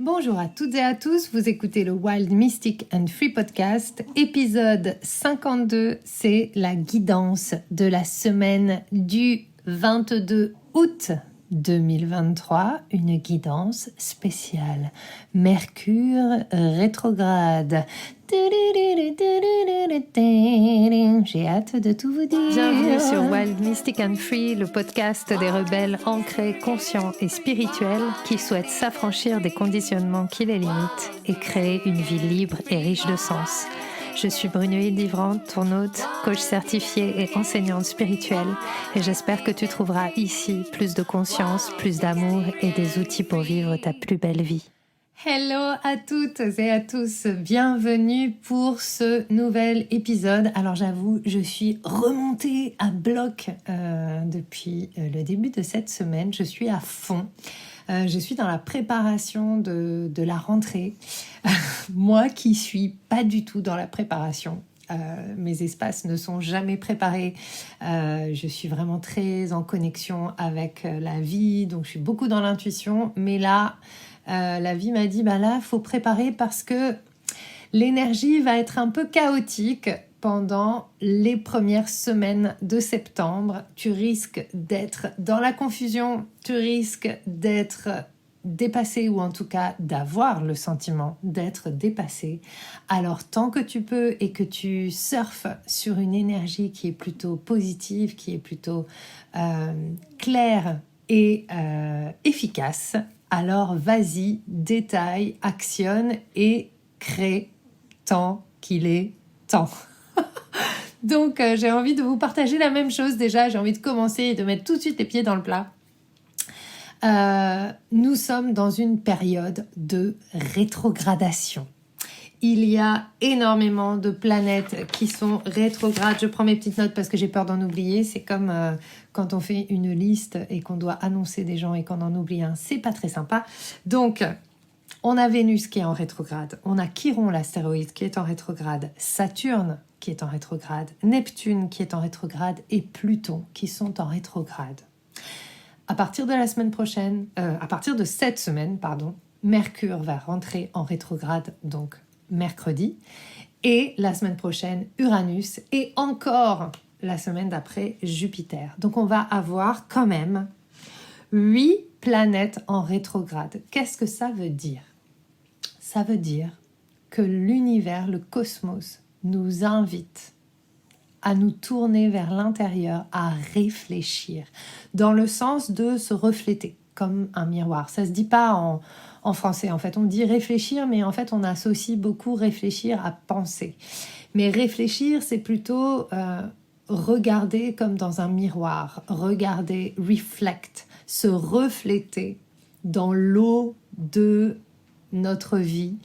Bonjour à toutes et à tous, vous écoutez le Wild Mystic and Free Podcast, épisode 52, c'est la guidance de la semaine du 22 août 2023, une guidance spéciale. Mercure rétrograde. J'ai hâte de tout vous dire. Bienvenue sur Wild Mystic and Free, le podcast des rebelles ancrés, conscients et spirituels qui souhaitent s'affranchir des conditionnements qui les limitent et créer une vie libre et riche de sens. Je suis Brunoïde Livrante, ton hôte, coach certifiée et enseignante spirituelle, et j'espère que tu trouveras ici plus de conscience, plus d'amour et des outils pour vivre ta plus belle vie. Hello à toutes et à tous, bienvenue pour ce nouvel épisode. Alors j'avoue, je suis remontée à bloc depuis le début de cette semaine, je suis à fond. Je suis dans la préparation de la rentrée. Moi qui suis pas du tout dans la préparation. Mes espaces ne sont jamais préparés. Je suis vraiment très en connexion avec la vie, donc je suis beaucoup dans l'intuition. Mais là, la vie m'a dit, là, il faut préparer parce que l'énergie va être un peu chaotique pendant les premières semaines de septembre. Tu risques d'être dans la confusion, tu risques d'être dépassé ou en tout cas d'avoir le sentiment d'être dépassé. Alors tant que tu peux et que tu surfes sur une énergie qui est plutôt positive, qui est plutôt claire et efficace, alors vas-y, détaille, actionne et crée tant qu'il est temps. Donc j'ai envie de vous partager la même chose déjà, j'ai envie de commencer et de mettre tout de suite les pieds dans le plat. Nous sommes dans une période de rétrogradation. Il y a énormément de planètes qui sont rétrogrades. Je prends mes petites notes parce que j'ai peur d'en oublier. C'est comme quand on fait une liste et qu'on doit annoncer des gens et qu'on en oublie un. C'est pas très sympa. Donc, on a Vénus qui est en rétrograde. On a Chiron, l'astéroïde, qui est en rétrograde. Saturne qui est en rétrograde. Neptune qui est en rétrograde. Et Pluton qui sont en rétrograde. À partir de cette semaine, Mercure va rentrer en rétrograde, donc mercredi, et la semaine prochaine, Uranus, et encore la semaine d'après, Jupiter. Donc on va avoir quand même 8 planètes en rétrograde. Qu'est-ce que ça veut dire ? Ça veut dire que l'univers, le cosmos, nous invite à nous tourner vers l'intérieur, à réfléchir, dans le sens de se refléter, comme un miroir. Ça se dit pas en français, en fait. On dit réfléchir, mais en fait, on associe beaucoup réfléchir à penser. Mais réfléchir, c'est plutôt regarder comme dans un miroir, regarder, reflect, se refléter dans l'eau de notre vie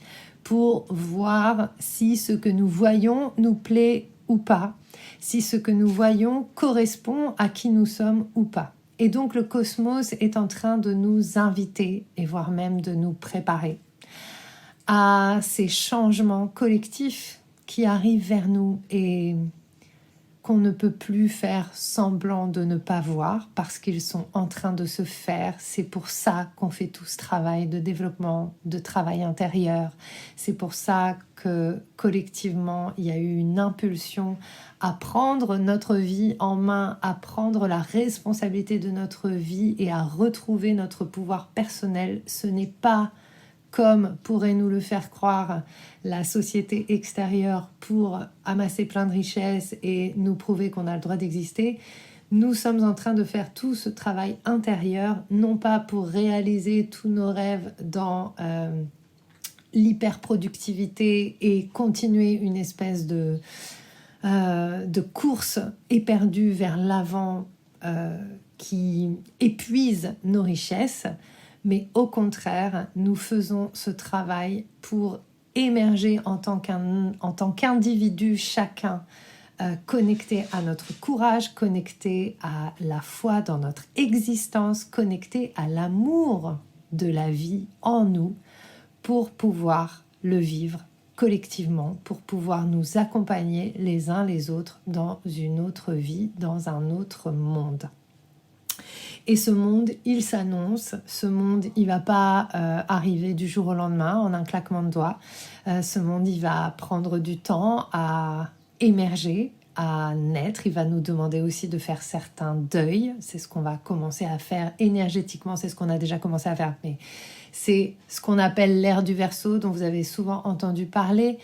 pour voir si ce que nous voyons nous plaît ou pas, si ce que nous voyons correspond à qui nous sommes ou pas. Et donc le cosmos est en train de nous inviter, et voire même de nous préparer à ces changements collectifs qui arrivent vers nous et qu'on ne peut plus faire semblant de ne pas voir parce qu'ils sont en train de se faire. C'est pour ça qu'on fait tout ce travail de développement, de travail intérieur. C'est pour ça que collectivement, il y a eu une impulsion à prendre notre vie en main, à prendre la responsabilité de notre vie et à retrouver notre pouvoir personnel. Ce n'est pas comme pourrait nous le faire croire la société extérieure pour amasser plein de richesses et nous prouver qu'on a le droit d'exister. Nous sommes en train de faire tout ce travail intérieur, non pas pour réaliser tous nos rêves dans l'hyperproductivité et continuer une espèce de course éperdue vers l'avant qui épuise nos richesses, mais au contraire, nous faisons ce travail pour émerger en tant qu'individu, chacun connecté à notre courage, connecté à la foi dans notre existence, connecté à l'amour de la vie en nous pour pouvoir le vivre collectivement, pour pouvoir nous accompagner les uns les autres dans une autre vie, dans un autre monde. Et ce monde, il s'annonce. Ce monde, il va pas arriver du jour au lendemain en un claquement de doigts. Ce monde, il va prendre du temps à émerger, à naître. Il va nous demander aussi de faire certains deuils. C'est ce qu'on va commencer à faire énergétiquement. C'est ce qu'on a déjà commencé à faire. Mais c'est ce qu'on appelle l'ère du Verseau, dont vous avez souvent entendu parler.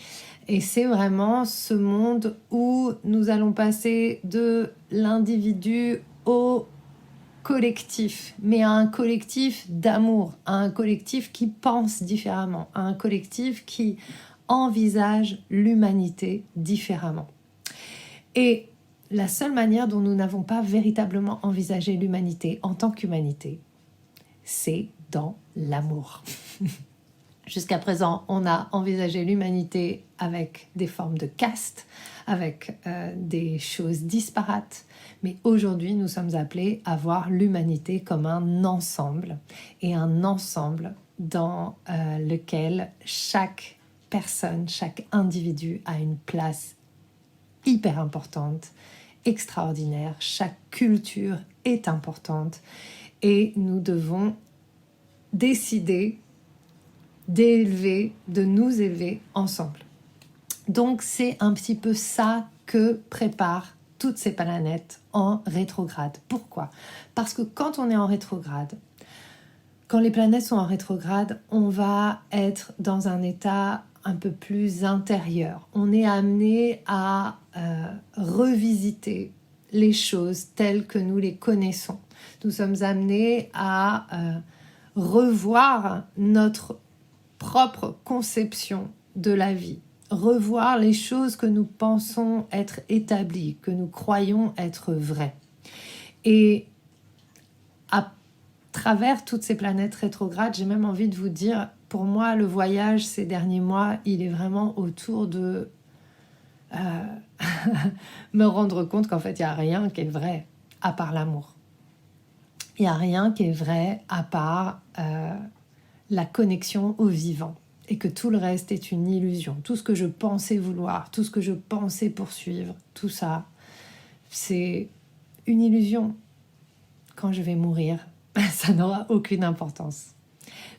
Et c'est vraiment ce monde où nous allons passer de l'individu au collectif, mais à un collectif d'amour, à un collectif qui pense différemment, à un collectif qui envisage l'humanité différemment. Et la seule manière dont nous n'avons pas véritablement envisagé l'humanité en tant qu'humanité, c'est dans l'amour. Jusqu'à présent, on a envisagé l'humanité avec des formes de caste, avec des choses disparates. Mais aujourd'hui, nous sommes appelés à voir l'humanité comme un ensemble, et un ensemble dans lequel chaque personne, chaque individu a une place hyper importante, extraordinaire. Chaque culture est importante et nous devons décider de nous élever ensemble. Donc c'est un petit peu ça que préparent toutes ces planètes en rétrograde. Pourquoi ? Parce que quand on est en rétrograde, quand les planètes sont en rétrograde, on va être dans un état un peu plus intérieur. On est amené à revisiter les choses telles que nous les connaissons. Nous sommes amenés à revoir notre propre conception de la vie, revoir les choses que nous pensons être établies, que nous croyons être vraies. Et à travers toutes ces planètes rétrogrades, j'ai même envie de vous dire, pour moi, le voyage ces derniers mois, il est vraiment autour de me rendre compte qu'en fait, il n'y a rien qui est vrai à part l'amour. Il n'y a rien qui est vrai à part la connexion au vivant, et que tout le reste est une illusion. Tout ce que je pensais vouloir, tout ce que je pensais poursuivre, tout ça, c'est une illusion. Quand je vais mourir, ça n'aura aucune importance.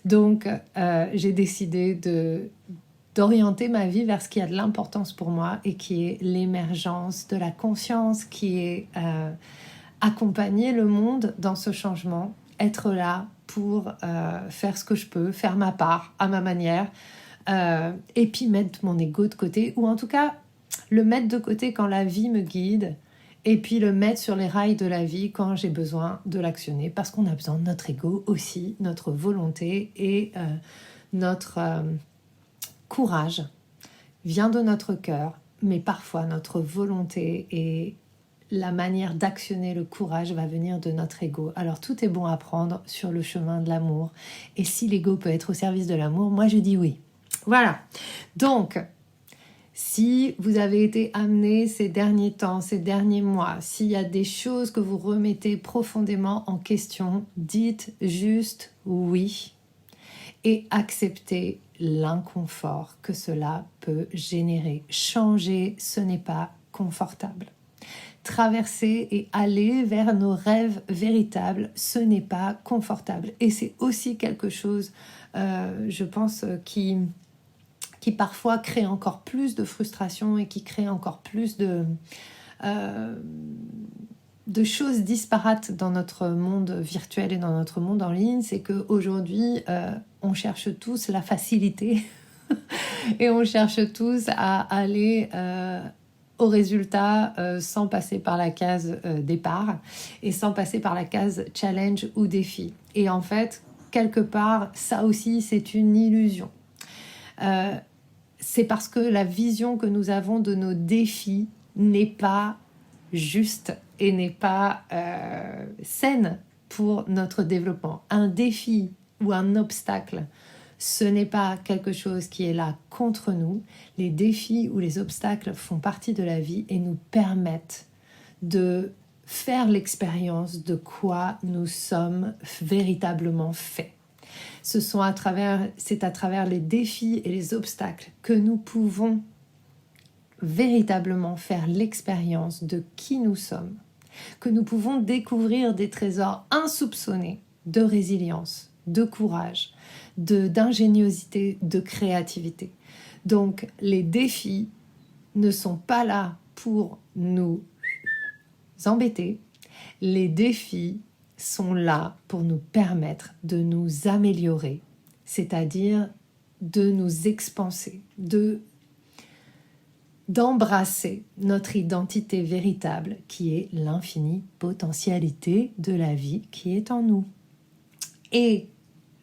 Donc, j'ai décidé d'orienter ma vie vers ce qui a de l'importance pour moi et qui est l'émergence de la conscience, qui est accompagner le monde dans ce changement, être là pour faire ce que je peux, faire ma part à ma manière, et puis mettre mon ego de côté, ou en tout cas le mettre de côté quand la vie me guide, et puis le mettre sur les rails de la vie quand j'ai besoin de l'actionner, parce qu'on a besoin de notre ego aussi, notre volonté et notre courage vient de notre cœur, mais parfois notre volonté et la manière d'actionner le courage va venir de notre ego. Alors tout est bon à prendre sur le chemin de l'amour. Et si l'ego peut être au service de l'amour, moi je dis oui. Voilà. Donc, si vous avez été amené ces derniers temps, ces derniers mois, s'il y a des choses que vous remettez profondément en question, dites juste oui et acceptez l'inconfort que cela peut générer. Changer, ce n'est pas confortable. Traverser et aller vers nos rêves véritables, ce n'est pas confortable. Et c'est aussi quelque chose, je pense, qui parfois crée encore plus de frustration et qui crée encore plus de choses disparates dans notre monde virtuel et dans notre monde en ligne. C'est qu'aujourd'hui, on cherche tous la facilité et on cherche tous à aller au résultat sans passer par la case départ et sans passer par la case challenge ou défi. Et en fait, quelque part, ça aussi, c'est une illusion. C'est parce que la vision que nous avons de nos défis n'est pas juste et n'est pas saine pour notre développement. Un défi ou un obstacle, ce n'est pas quelque chose qui est là contre nous. Les défis ou les obstacles font partie de la vie et nous permettent de faire l'expérience de quoi nous sommes véritablement faits. C'est à travers les défis et les obstacles que nous pouvons véritablement faire l'expérience de qui nous sommes que nous pouvons découvrir des trésors insoupçonnés de résilience, de courage, d'ingéniosité, de créativité. Donc les défis ne sont pas là pour nous embêter. Les défis sont là pour nous permettre de nous améliorer, c'est-à-dire de nous expanser, d'embrasser notre identité véritable qui est l'infinie potentialité de la vie qui est en nous. Et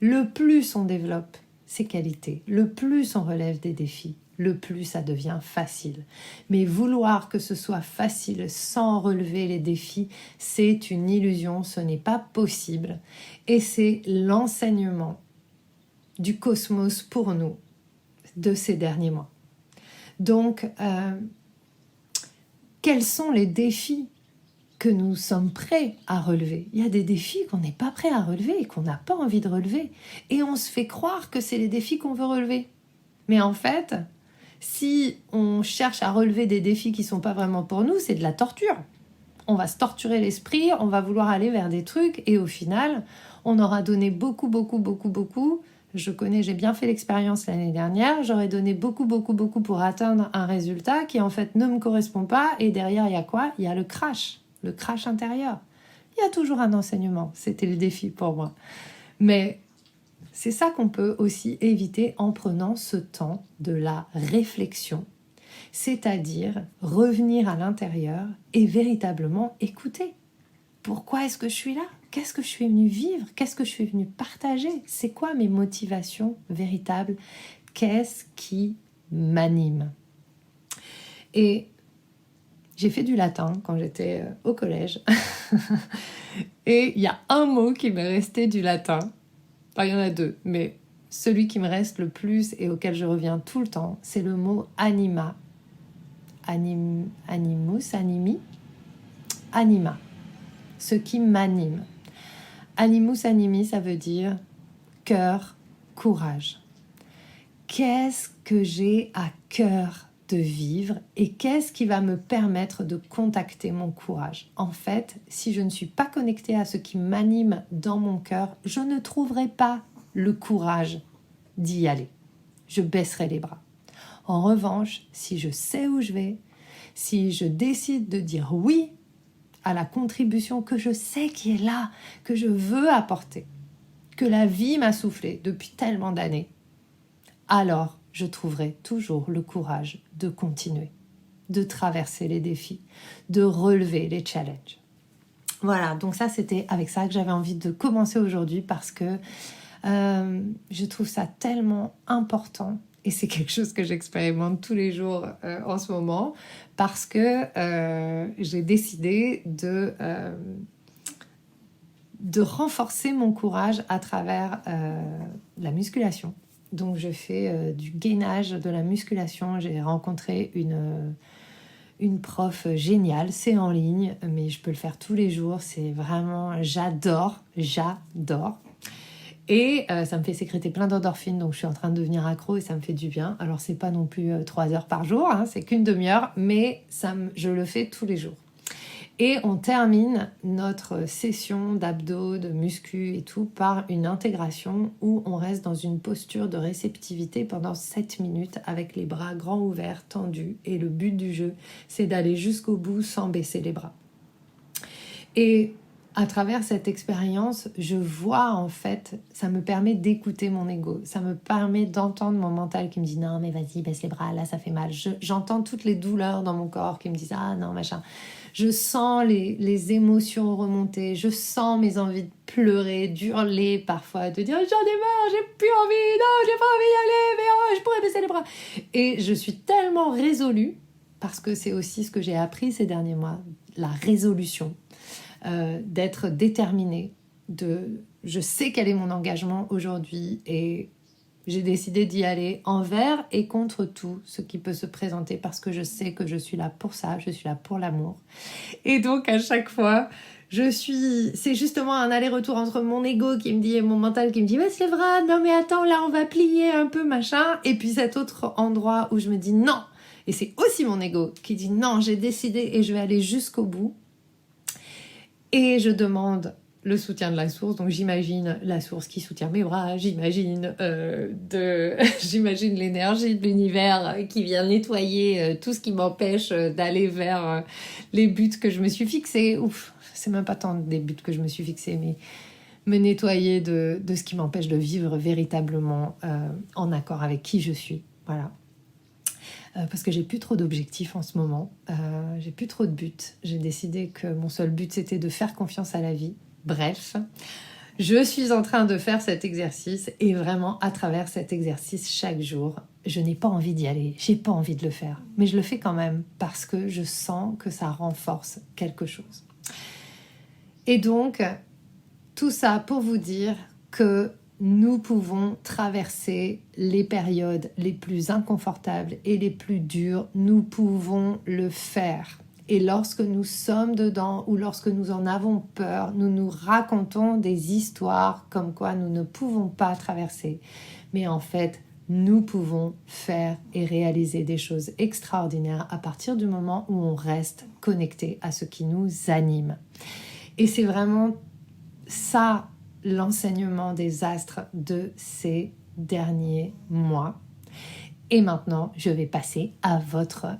le plus on développe ces qualités, le plus on relève des défis, le plus ça devient facile. Mais vouloir que ce soit facile sans relever les défis, c'est une illusion, ce n'est pas possible. Et c'est l'enseignement du cosmos pour nous de ces derniers mois. Donc, quels sont les défis que nous sommes prêts à relever? Il y a des défis qu'on n'est pas prêt à relever et qu'on n'a pas envie de relever. Et on se fait croire que c'est les défis qu'on veut relever. Mais en fait, si on cherche à relever des défis qui ne sont pas vraiment pour nous, c'est de la torture. On va se torturer l'esprit, on va vouloir aller vers des trucs et au final, on aura donné beaucoup. J'ai bien fait l'expérience l'année dernière, j'aurais donné beaucoup pour atteindre un résultat qui en fait ne me correspond pas et derrière il y a quoi? Il y a le crash intérieur. Il y a toujours un enseignement, c'était le défi pour moi. Mais c'est ça qu'on peut aussi éviter en prenant ce temps de la réflexion, c'est-à-dire revenir à l'intérieur et véritablement écouter. Pourquoi est-ce que je suis là? Qu'est-ce que je suis venue vivre? Qu'est-ce que je suis venue partager? C'est quoi mes motivations véritables? Qu'est-ce qui m'anime? Et j'ai fait du latin quand j'étais au collège. Et il y a un mot qui m'est resté du latin. Enfin, il y en a deux, mais celui qui me reste le plus et auquel je reviens tout le temps, c'est le mot anima. Animus, anima. Ce qui m'anime. Animus animi, ça veut dire cœur, courage. Qu'est-ce que j'ai à cœur de vivre et qu'est-ce qui va me permettre de contacter mon courage? En fait, si je ne suis pas connectée à ce qui m'anime dans mon cœur, je ne trouverai pas le courage d'y aller. Je baisserai les bras. En revanche, si je sais où je vais, si je décide de dire oui à la contribution que je sais qui est là, que je veux apporter, que la vie m'a soufflé depuis tellement d'années, alors je trouverai toujours le courage de continuer, de traverser les défis, de relever les challenges. Voilà, donc ça c'était avec ça que j'avais envie de commencer aujourd'hui parce que je trouve ça tellement important et c'est quelque chose que j'expérimente tous les jours en ce moment parce que j'ai décidé de renforcer mon courage à travers la musculation. Donc je fais du gainage, de la musculation. J'ai rencontré une prof géniale, c'est en ligne, mais je peux le faire tous les jours. C'est vraiment, j'adore. Et ça me fait sécréter plein d'endorphines, donc je suis en train de devenir accro et ça me fait du bien. Alors c'est pas non plus 3 heures par jour, hein, c'est qu'une demi-heure, mais je le fais tous les jours. Et on termine notre session d'abdos, de muscu et tout par une intégration où on reste dans une posture de réceptivité pendant 7 minutes avec les bras grands ouverts, tendus. Et le but du jeu, c'est d'aller jusqu'au bout sans baisser les bras. Et à travers cette expérience, je vois en fait, ça me permet d'écouter mon ego. Ça me permet d'entendre mon mental qui me dit « Non mais vas-y, baisse les bras, là ça fait mal ». J'entends toutes les douleurs dans mon corps qui me disent « Ah non, machin ». Je sens les émotions remonter, je sens mes envies de pleurer, d'hurler parfois, de dire « J'en ai marre, j'ai plus envie, non, j'ai pas envie d'y aller, mais oh, je pourrais baisser les bras ». Et je suis tellement résolue, parce que c'est aussi ce que j'ai appris ces derniers mois, la résolution, d'être déterminée, je sais quel est mon engagement aujourd'hui et j'ai décidé d'y aller envers et contre tout ce qui peut se présenter parce que je sais que je suis là pour ça, je suis là pour l'amour. Et donc à chaque fois, c'est justement un aller-retour entre mon ego qui me dit et mon mental qui me dit « Ouais, c'est vrai, non mais attends, là on va plier un peu, machin ». Et puis cet autre endroit où je me dis « Non ». Et c'est aussi mon ego qui dit « Non, j'ai décidé et je vais aller jusqu'au bout ». Et je demande le soutien de la source, donc j'imagine la source qui soutient mes bras, j'imagine j'imagine l'énergie de l'univers qui vient nettoyer tout ce qui m'empêche d'aller vers les buts que je me suis fixés. Ouf, c'est même pas tant des buts que je me suis fixés, mais me nettoyer de ce qui m'empêche de vivre véritablement en accord avec qui je suis. Voilà. Parce que j'ai plus trop d'objectifs en ce moment, j'ai plus trop de buts. J'ai décidé que mon seul but c'était de faire confiance à la vie. Bref, je suis en train de faire cet exercice et vraiment à travers cet exercice chaque jour, je n'ai pas envie d'y aller, j'ai pas envie de le faire, mais je le fais quand même parce que je sens que ça renforce quelque chose. Et donc, tout ça pour vous dire que nous pouvons traverser les périodes les plus inconfortables et les plus dures, nous pouvons le faire. Et lorsque nous sommes dedans ou lorsque nous en avons peur, nous nous racontons des histoires comme quoi nous ne pouvons pas traverser. Mais en fait, nous pouvons faire et réaliser des choses extraordinaires à partir du moment où on reste connecté à ce qui nous anime. Et c'est vraiment ça l'enseignement des astres de ces derniers mois. Et maintenant, je vais passer à votre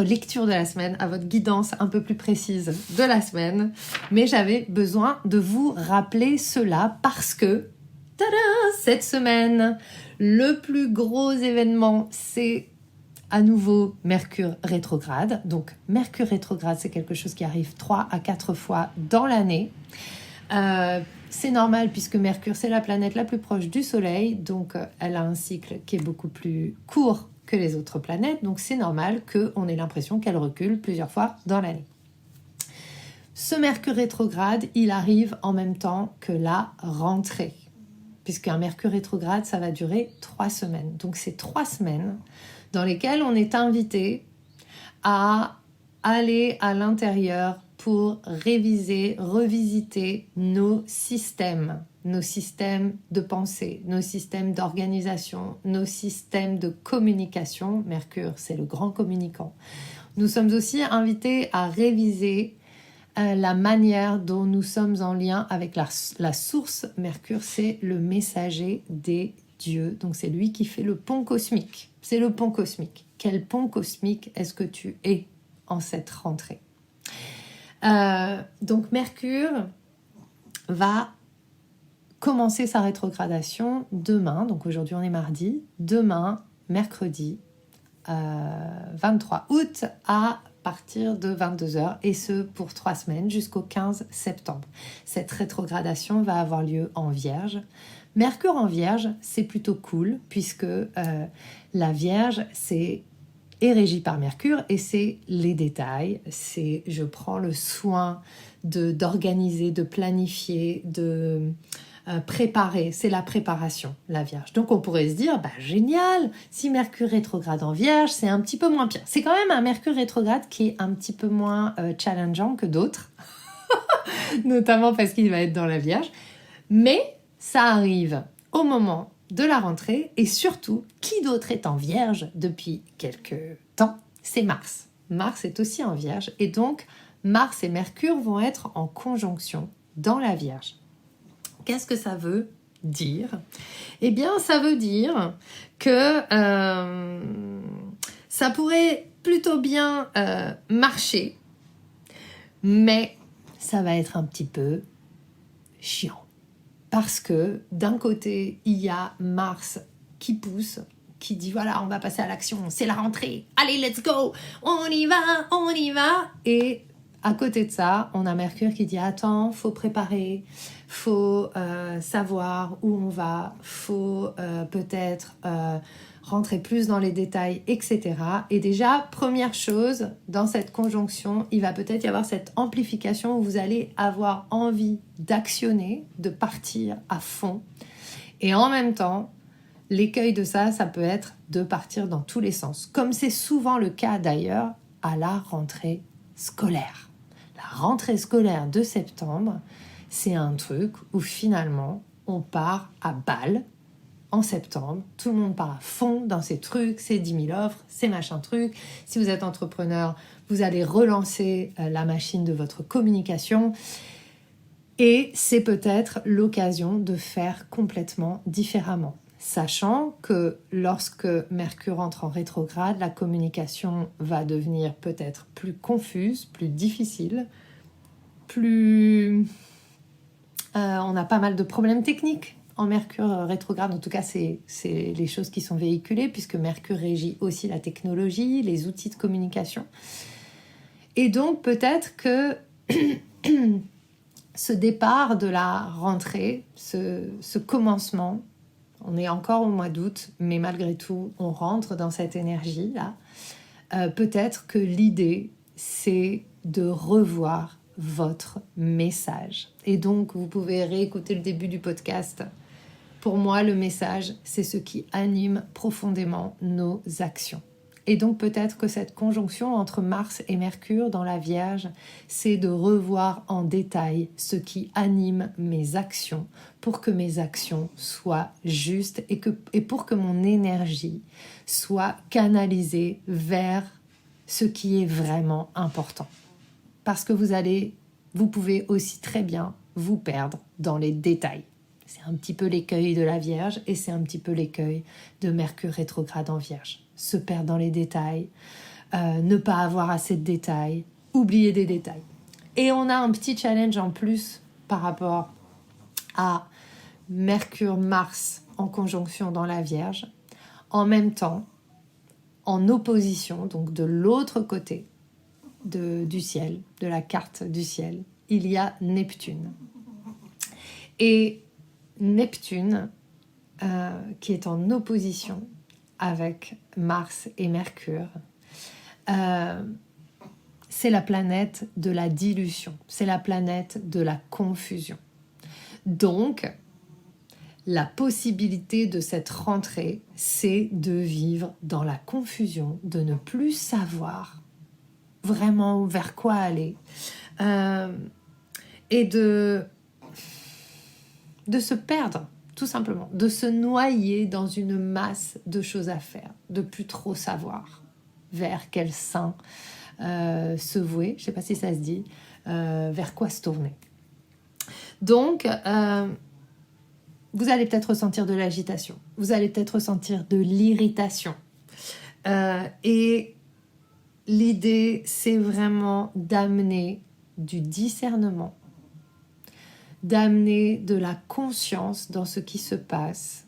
lecture de la semaine, à votre guidance un peu plus précise de la semaine. Mais j'avais besoin de vous rappeler cela parce que, tada, cette semaine, le plus gros événement, c'est à nouveau Mercure rétrograde. Donc, Mercure rétrograde, c'est quelque chose qui arrive 3 à 4 fois dans l'année. C'est normal puisque Mercure, c'est la planète la plus proche du Soleil. Donc, elle a un cycle qui est beaucoup plus court que les autres planètes, donc c'est normal qu'on ait l'impression qu'elle recule plusieurs fois dans l'année. Ce Mercure rétrograde, il arrive en même temps que la rentrée, puisqu'un Mercure rétrograde, ça va durer 3 semaines. Donc c'est 3 semaines dans lesquelles on est invité à aller à l'intérieur pour réviser, revisiter nos systèmes de pensée, nos systèmes d'organisation, nos systèmes de communication. Mercure, c'est le grand communicant. Nous sommes aussi invités à réviser la manière dont nous sommes en lien avec la source. Mercure, c'est le messager des dieux. Donc, c'est lui qui fait le pont cosmique. C'est le pont cosmique. Quel pont cosmique est-ce que tu es en cette rentrée ? Donc Mercure va commencer sa rétrogradation demain, donc aujourd'hui on est mardi, demain, mercredi 23 août à partir de 22h et ce pour 3 semaines jusqu'au 15 septembre. Cette rétrogradation va avoir lieu en Vierge. Mercure en Vierge, c'est plutôt cool puisque la Vierge, est régie par Mercure et c'est les détails, c'est je prends le soin d'organiser, de planifier, de préparer, c'est la préparation, la Vierge. Donc on pourrait se dire, génial, si Mercure rétrograde en Vierge, c'est un petit peu moins pire. C'est quand même un Mercure rétrograde qui est un petit peu moins challengeant que d'autres, notamment parce qu'il va être dans la Vierge, mais ça arrive au moment de la rentrée et surtout, qui d'autre est en Vierge depuis quelques temps ? C'est Mars. Mars est aussi en Vierge et donc Mars et Mercure vont être en conjonction dans la Vierge. Qu'est-ce que ça veut dire ? Eh bien, ça veut dire que ça pourrait plutôt bien marcher, mais ça va être un petit peu chiant. Parce que d'un côté, il y a Mars qui pousse, qui dit voilà, on va passer à l'action, c'est la rentrée, allez, let's go, on y va. Et à côté de ça, on a Mercure qui dit attends, faut préparer, faut savoir où on va, faut peut-être rentrer plus dans les détails, etc. Et déjà, première chose, dans cette conjonction, il va peut-être y avoir cette amplification où vous allez avoir envie d'actionner, de partir à fond. Et en même temps, l'écueil de ça, ça peut être de partir dans tous les sens. Comme c'est souvent le cas d'ailleurs à la rentrée scolaire. La rentrée scolaire de septembre, c'est un truc où finalement, on part à balle en septembre. Tout le monde part à fond dans ces trucs, ces 10 000 offres, ces machins trucs. Si vous êtes entrepreneur, vous allez relancer la machine de votre communication. Et c'est peut-être l'occasion de faire complètement différemment. Sachant que lorsque Mercure entre en rétrograde, la communication va devenir peut-être plus confuse, plus difficile, on a pas mal de problèmes techniques en Mercure rétrograde. En tout cas, c'est les choses qui sont véhiculées, puisque Mercure régit aussi la technologie, les outils de communication. Et donc, peut-être que ce départ de la rentrée, ce commencement, on est encore au mois d'août, mais malgré tout, on rentre dans cette énergie-là. Peut-être que l'idée, c'est de revoir votre message. Et donc, vous pouvez réécouter le début du podcast. Pour moi, le message, c'est ce qui anime profondément nos actions. Et donc, peut-être que cette conjonction entre Mars et Mercure dans la Vierge, c'est de revoir en détail ce qui anime mes actions pour que mes actions soient justes et pour que mon énergie soit canalisée vers ce qui est vraiment important. Parce que vous pouvez aussi très bien vous perdre dans les détails. C'est un petit peu l'écueil de la Vierge et c'est un petit peu l'écueil de Mercure rétrograde en Vierge. Se perdre dans les détails, ne pas avoir assez de détails, oublier des détails. Et on a un petit challenge en plus par rapport à Mercure-Mars en conjonction dans la Vierge. En même temps, en opposition, donc de l'autre côté du ciel, de la carte du ciel, il y a Neptune. Et Neptune, qui est en opposition avec Mars et Mercure, c'est la planète de la dilution, c'est la planète de la confusion. Donc, la possibilité de cette rentrée, c'est de vivre dans la confusion, de ne plus savoir vraiment vers quoi aller, et de se perdre, tout simplement, de se noyer dans une masse de choses à faire, de plus trop savoir vers quel sein se vouer, je ne sais pas si ça se dit, vers quoi se tourner. Donc, vous allez peut-être ressentir de l'agitation, vous allez peut-être ressentir de l'irritation. Et l'idée, c'est vraiment d'amener du discernement, d'amener de la conscience dans ce qui se passe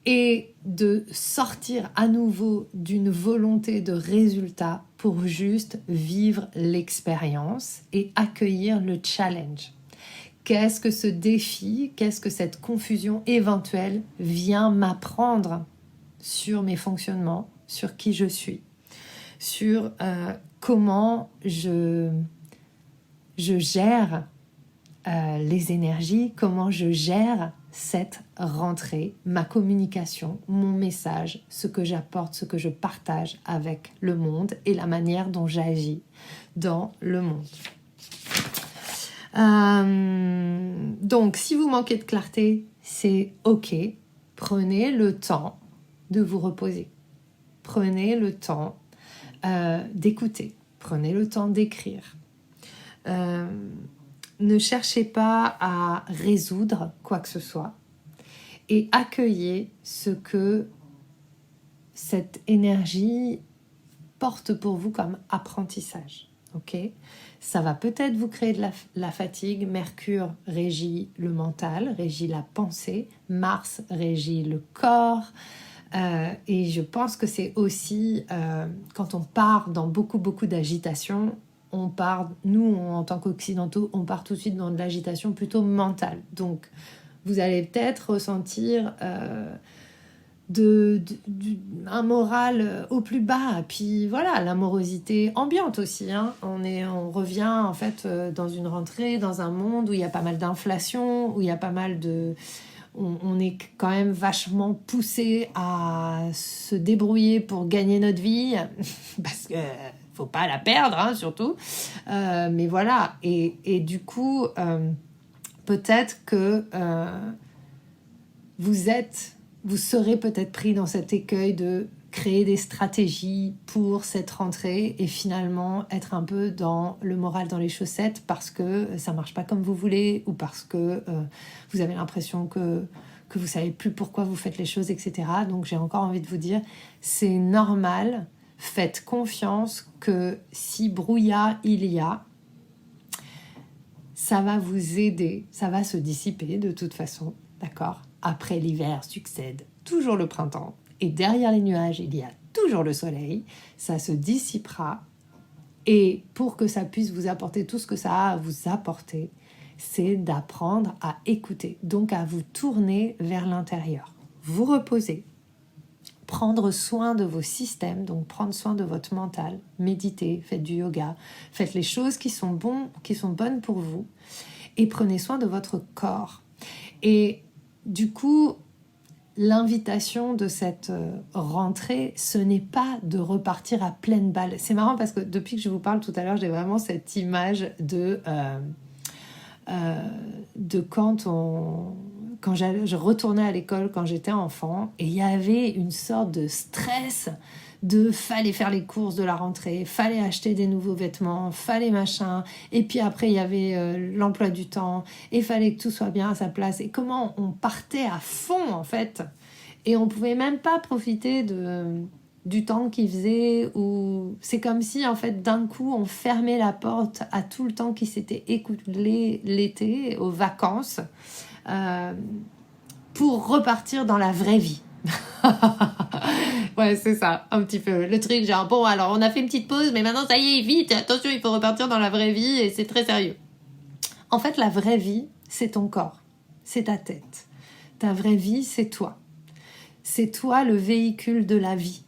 et de sortir à nouveau d'une volonté de résultat pour juste vivre l'expérience et accueillir le challenge. Qu'est-ce que ce défi, qu'est-ce que cette confusion éventuelle vient m'apprendre sur mes fonctionnements, sur qui je suis, sur comment je gère les énergies, comment je gère cette rentrée, ma communication, mon message, ce que j'apporte, ce que je partage avec le monde et la manière dont j'agis dans le monde. Donc, si vous manquez de clarté, c'est OK. Prenez le temps de vous reposer. Prenez le temps d'écouter. Prenez le temps d'écrire. Ne cherchez pas à résoudre quoi que ce soit et accueillez ce que cette énergie porte pour vous comme apprentissage. Okay ? Ça va peut-être vous créer de la fatigue. Mercure régit le mental, régit la pensée. Mars régit le corps. Et je pense que c'est aussi, quand on part dans beaucoup d'agitation, nous, en tant qu'occidentaux, on part tout de suite dans de l'agitation plutôt mentale. Donc, vous allez peut-être ressentir un moral au plus bas. Puis voilà, l'amorosité ambiante aussi. Hein. On revient en fait dans une rentrée, dans un monde où il y a pas mal d'inflation, où il y a pas mal de... On est quand même vachement poussé à se débrouiller pour gagner notre vie, parce que faut pas la perdre, hein, surtout. Mais voilà, et du coup, peut-être que vous êtes vous serez peut-être pris dans cet écueil de créer des stratégies pour cette rentrée et finalement être un peu dans le moral dans les chaussettes parce que ça marche pas comme vous voulez ou parce que vous avez l'impression que vous savez plus pourquoi vous faites les choses, etc. Donc j'ai encore envie de vous dire, c'est normal, faites confiance que si brouillard il y a, ça va vous aider, ça va se dissiper de toute façon, d'accord ? Après l'hiver succède toujours le printemps. Et derrière les nuages, il y a toujours le soleil. Ça se dissipera. Et pour que ça puisse vous apporter tout ce que ça a à vous apporter, c'est d'apprendre à écouter. Donc à vous tourner vers l'intérieur. Vous reposer. Prendre soin de vos systèmes, donc prendre soin de votre mental. Méditez, faites du yoga. Faites les choses qui sont bonnes pour vous. Et prenez soin de votre corps. Et du coup, l'invitation de cette rentrée, ce n'est pas de repartir à pleine balle. C'est marrant parce que depuis que je vous parle tout à l'heure, j'ai vraiment cette image de quand je retournais à l'école quand j'étais enfant et il y avait une sorte de stress de fallait faire les courses de la rentrée, fallait acheter des nouveaux vêtements, fallait machin, et puis après il y avait l'emploi du temps, et fallait que tout soit bien à sa place, et comment on partait à fond en fait, et on pouvait même pas profiter du temps qu'il faisait, ou c'est comme si en fait d'un coup on fermait la porte à tout le temps qui s'était écoulé l'été, aux vacances, pour repartir dans la vraie vie. Ouais, c'est ça, un petit peu. Le truc, genre, bon, alors on a fait une petite pause, mais maintenant, ça y est, vite, attention, il faut repartir dans la vraie vie et c'est très sérieux. En fait, la vraie vie, c'est ton corps, c'est ta tête. Ta vraie vie, c'est toi. C'est toi le véhicule de la vie.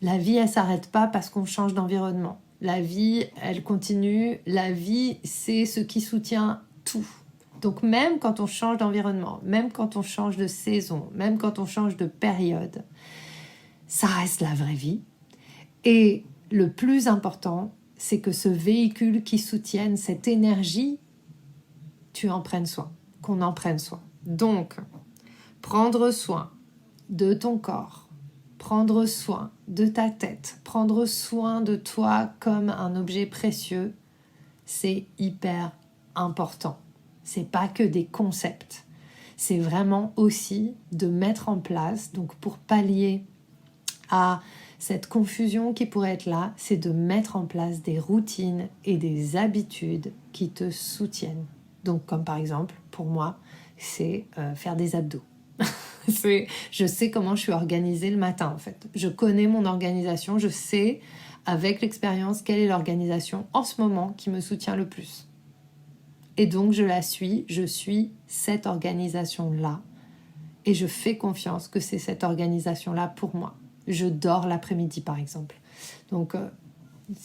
La vie, elle s'arrête pas parce qu'on change d'environnement. La vie, elle continue. La vie, c'est ce qui soutient tout. Donc même quand on change d'environnement, même quand on change de saison, même quand on change de période, ça reste la vraie vie. Et le plus important, c'est que ce véhicule qui soutienne cette énergie, tu en prennes soin, qu'on en prenne soin. Donc, prendre soin de ton corps, prendre soin de ta tête, prendre soin de toi comme un objet précieux, c'est hyper important. C'est pas que des concepts. C'est vraiment aussi de mettre en place, donc pour pallier à cette confusion qui pourrait être là, c'est de mettre en place des routines et des habitudes qui te soutiennent. Donc comme par exemple, pour moi, c'est faire des abdos. Je sais comment je suis organisée le matin en fait. Je connais mon organisation, je sais avec l'expérience quelle est l'organisation en ce moment qui me soutient le plus. Et donc je suis cette organisation-là et je fais confiance que c'est cette organisation-là pour moi. Je dors l'après-midi par exemple. Donc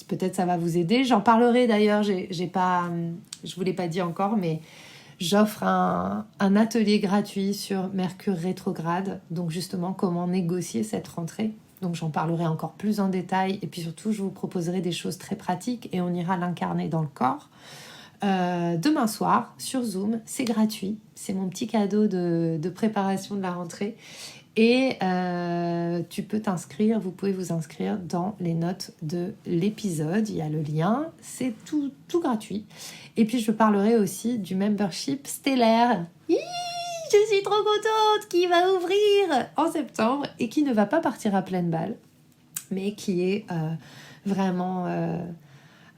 peut-être ça va vous aider. J'en parlerai d'ailleurs, je vous l'ai pas dit encore, mais j'offre un atelier gratuit sur Mercure rétrograde, donc justement comment négocier cette rentrée. Donc j'en parlerai encore plus en détail et puis surtout je vous proposerai des choses très pratiques et on ira l'incarner dans le corps. Demain soir sur Zoom, c'est gratuit, c'est mon petit cadeau de préparation de la rentrée et tu peux t'inscrire, vous pouvez vous inscrire dans les notes de l'épisode, il y a le lien, c'est tout gratuit. Et puis je parlerai aussi du membership stellaire. Je suis trop contente, qui va ouvrir en septembre et qui ne va pas partir à pleine balle, mais qui est vraiment...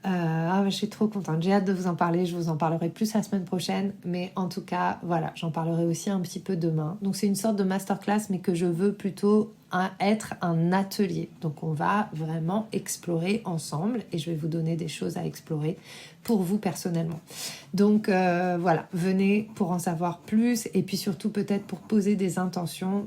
je suis trop contente, j'ai hâte de vous en parler, je vous en parlerai plus la semaine prochaine, mais en tout cas, voilà, j'en parlerai aussi un petit peu demain. Donc c'est une sorte de masterclass, mais que je veux plutôt être un atelier. Donc on va vraiment explorer ensemble et je vais vous donner des choses à explorer pour vous personnellement. Donc voilà, venez pour en savoir plus et puis surtout peut-être pour poser des intentions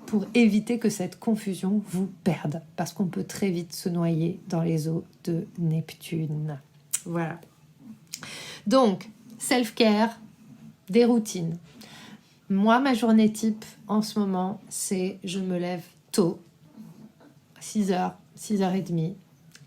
pour éviter que cette confusion vous perde, parce qu'on peut très vite se noyer dans les eaux de Neptune. Voilà. Donc, self-care, des routines. Moi, ma journée type en ce moment, c'est je me lève tôt, 6h, 6h30.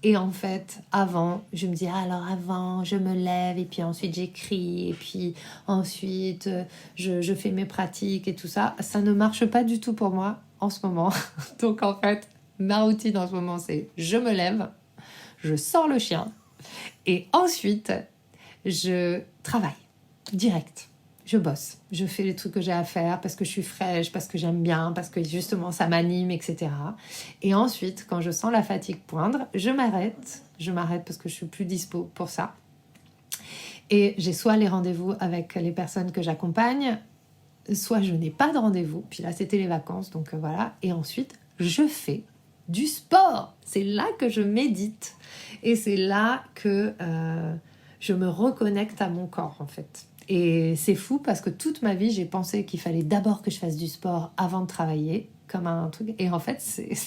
Et en fait, avant, je me dis, alors avant, je me lève et puis ensuite j'écris et puis ensuite je fais mes pratiques et tout ça. Ça ne marche pas du tout pour moi en ce moment. Donc en fait, ma routine en ce moment, c'est je me lève, je sors le chien et ensuite, je travaille direct. Je bosse, je fais les trucs que j'ai à faire parce que je suis fraîche, parce que j'aime bien, parce que justement ça m'anime, etc. Et ensuite, quand je sens la fatigue poindre, je m'arrête parce que je suis plus dispo pour ça. Et j'ai soit les rendez-vous avec les personnes que j'accompagne, soit je n'ai pas de rendez-vous, puis là c'était les vacances, donc voilà. Et ensuite, je fais du sport. C'est là que je médite et c'est là que je me reconnecte à mon corps en fait. Et c'est fou parce que toute ma vie, j'ai pensé qu'il fallait d'abord que je fasse du sport avant de travailler, comme un truc. Et en fait,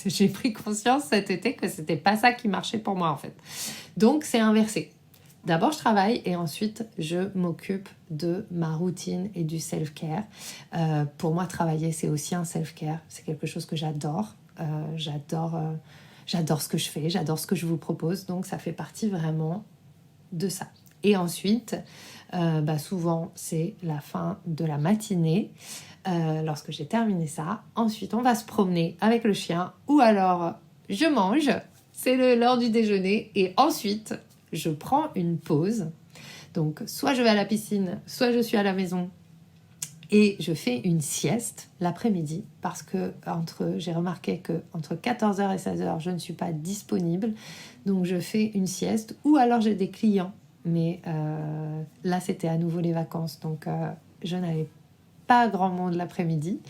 j'ai pris conscience cet été que c'était pas ça qui marchait pour moi, en fait. Donc, c'est inversé. D'abord, je travaille et ensuite, je m'occupe de ma routine et du self-care. Pour moi, travailler, c'est aussi un self-care. C'est quelque chose que j'adore. J'adore ce que je fais, j'adore ce que je vous propose. Donc, ça fait partie vraiment de ça. Et ensuite, souvent, c'est la fin de la matinée, lorsque j'ai terminé ça. Ensuite, on va se promener avec le chien ou alors je mange, c'est l'heure du déjeuner. Et ensuite, je prends une pause. Donc, soit je vais à la piscine, soit je suis à la maison et je fais une sieste l'après-midi parce que j'ai remarqué qu'entre 14h et 16h, je ne suis pas disponible. Donc, je fais une sieste ou alors j'ai des clients. Mais là, c'était à nouveau les vacances, donc je n'avais pas grand monde l'après-midi.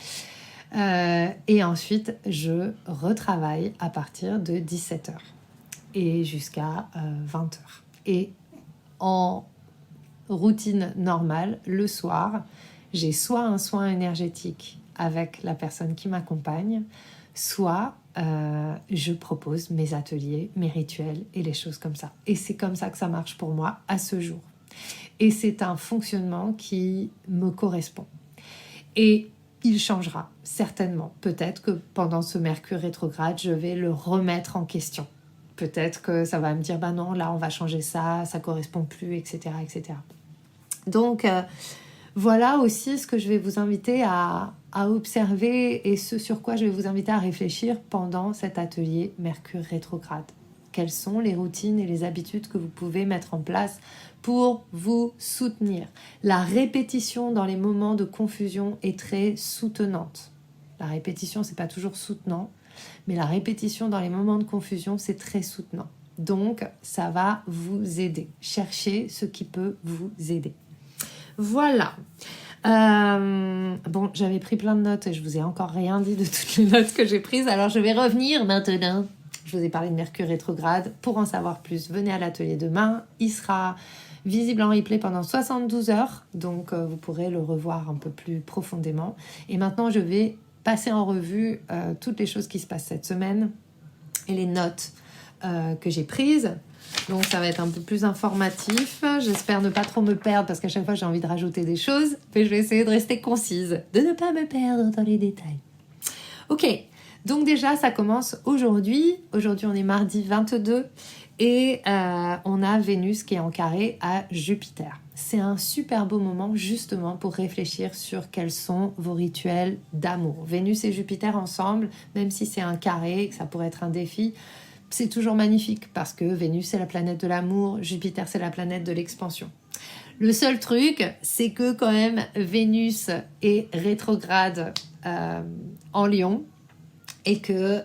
Et ensuite, je retravaille à partir de 17h et jusqu'à 20h. Et en routine normale, le soir, j'ai soit un soin énergétique avec la personne qui m'accompagne, soit je propose mes ateliers, mes rituels et les choses comme ça. Et c'est comme ça que ça marche pour moi à ce jour. Et c'est un fonctionnement qui me correspond. Et il changera certainement. Peut-être que pendant ce Mercure rétrograde, je vais le remettre en question. Peut-être que ça va me dire, bah non, là on va changer ça, ça correspond plus, etc. etc. Donc, voilà aussi ce que je vais vous inviter à observer et ce sur quoi je vais vous inviter à réfléchir pendant cet atelier Mercure rétrograde. Quelles sont les routines et les habitudes que vous pouvez mettre en place pour vous soutenir? La répétition dans les moments de confusion est très soutenante. La répétition, c'est pas toujours soutenant, mais la répétition dans les moments de confusion, c'est très soutenant. Donc, ça va vous aider. Cherchez ce qui peut vous aider. Voilà. Bon, j'avais pris plein de notes et je vous ai encore rien dit de toutes les notes que j'ai prises. Alors, je vais revenir maintenant. Je vous ai parlé de Mercure rétrograde. Pour en savoir plus, venez à l'atelier demain. Il sera visible en replay pendant 72 heures. Donc, vous pourrez le revoir un peu plus profondément. Et maintenant, je vais passer en revue toutes les choses qui se passent cette semaine et les notes que j'ai prises. Donc ça va être un peu plus informatif. J'espère ne pas trop me perdre parce qu'à chaque fois j'ai envie de rajouter des choses. Mais je vais essayer de rester concise, de ne pas me perdre dans les détails. Ok, donc déjà ça commence aujourd'hui. Aujourd'hui on est mardi 22 et on a Vénus qui est en carré à Jupiter. C'est un super beau moment justement pour réfléchir sur quels sont vos rituels d'amour. Vénus et Jupiter ensemble, même si c'est un carré, que ça pourrait être un défi, c'est toujours magnifique parce que Vénus c'est la planète de l'amour, Jupiter c'est la planète de l'expansion. Le seul truc, c'est que quand même Vénus est rétrograde en Lion et que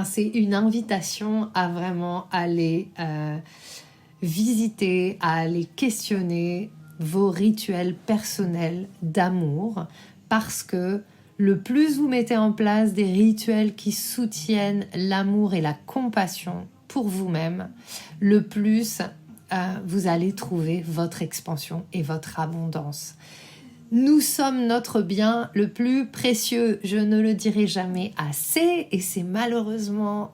c'est une invitation à vraiment aller visiter, à aller questionner vos rituels personnels d'amour parce que le plus vous mettez en place des rituels qui soutiennent l'amour et la compassion pour vous-même, le plus vous allez trouver votre expansion et votre abondance. Nous sommes notre bien le plus précieux, je ne le dirai jamais assez, et c'est malheureusement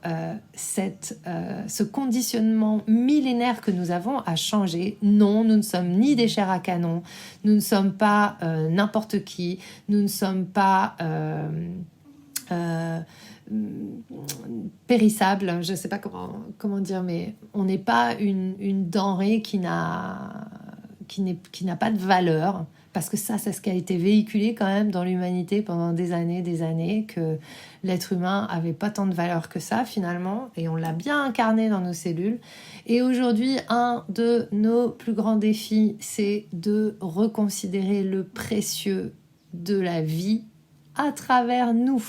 ce conditionnement millénaire que nous avons à changer. Non, nous ne sommes ni des chairs à canon, nous ne sommes pas n'importe qui, nous ne sommes pas périssable, je ne sais pas comment dire, mais on n'est pas une denrée qui n'a pas de valeur, parce que ça, c'est ce qui a été véhiculé quand même dans l'humanité pendant des années, que l'être humain avait pas tant de valeur que ça finalement, et on l'a bien incarné dans nos cellules. Et aujourd'hui, un de nos plus grands défis, c'est de reconsidérer le précieux de la vie à travers nous.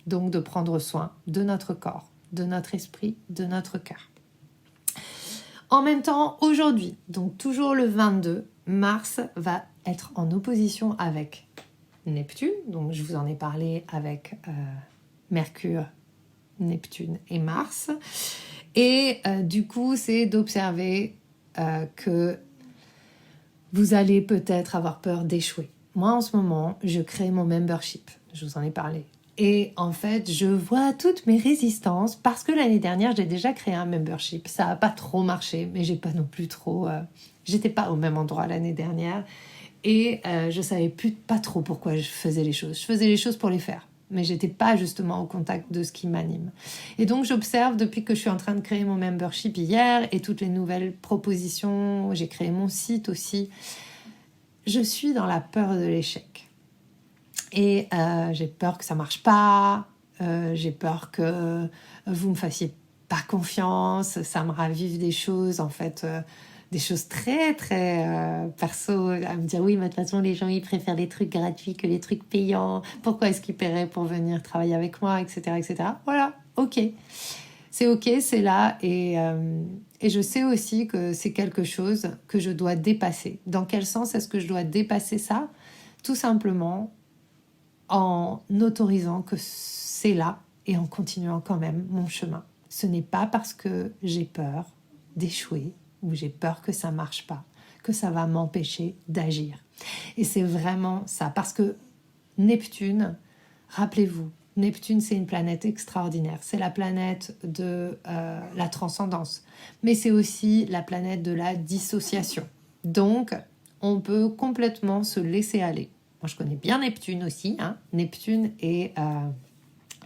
Donc de prendre soin de notre corps, de notre esprit, de notre cœur. En même temps, aujourd'hui, donc toujours le 22, Mars va être en opposition avec Neptune. Donc je vous en ai parlé avec Mercure, Neptune et Mars. Et du coup, c'est d'observer que vous allez peut-être avoir peur d'échouer. Moi, en ce moment, je crée mon membership. Je vous en ai parlé. Et en fait, je vois toutes mes résistances parce que l'année dernière, j'ai déjà créé un membership. Ça n'a pas trop marché, mais j'ai pas non plus trop... J'étais pas au même endroit l'année dernière et je savais pas trop pourquoi je faisais les choses. Je faisais les choses pour les faire, mais j'étais pas justement au contact de ce qui m'anime. Et donc, j'observe depuis que je suis en train de créer mon membership hier et toutes les nouvelles propositions. J'ai créé mon site aussi. Je suis dans la peur de l'échec. Et j'ai peur que ça marche pas, j'ai peur que vous me fassiez pas confiance, ça me ravive des choses, en fait, des choses très, très perso, à me dire oui, mais de toute façon, les gens, ils préfèrent les trucs gratuits que les trucs payants, pourquoi est-ce qu'ils paieraient pour venir travailler avec moi, etc., etc. Voilà, ok, c'est là, et je sais aussi que c'est quelque chose que je dois dépasser. Dans quel sens est-ce que je dois dépasser ça ? Tout simplement en autorisant que c'est là et en continuant quand même mon chemin. Ce n'est pas parce que j'ai peur d'échouer ou j'ai peur que ça ne marche pas que ça va m'empêcher d'agir. Et c'est vraiment ça, parce que Neptune, rappelez-vous, Neptune, c'est une planète extraordinaire. C'est la planète de la transcendance, mais c'est aussi la planète de la dissociation. Donc, on peut complètement se laisser aller. Moi, je connais bien Neptune aussi. Hein. Neptune est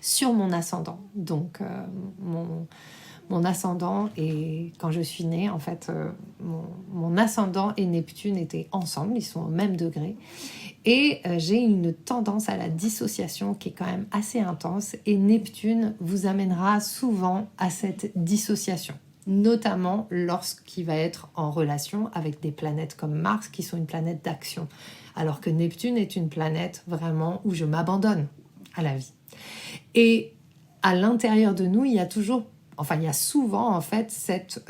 sur mon ascendant. Donc, mon ascendant, et quand je suis née, en fait, mon ascendant et Neptune étaient ensemble. Ils sont au même degré. Et j'ai une tendance à la dissociation qui est quand même assez intense. Et Neptune vous amènera souvent à cette dissociation, notamment lorsqu'il va être en relation avec des planètes comme Mars, qui sont une planète d'action. Alors que Neptune est une planète vraiment où je m'abandonne à la vie. Et à l'intérieur de nous, il y a souvent en fait cette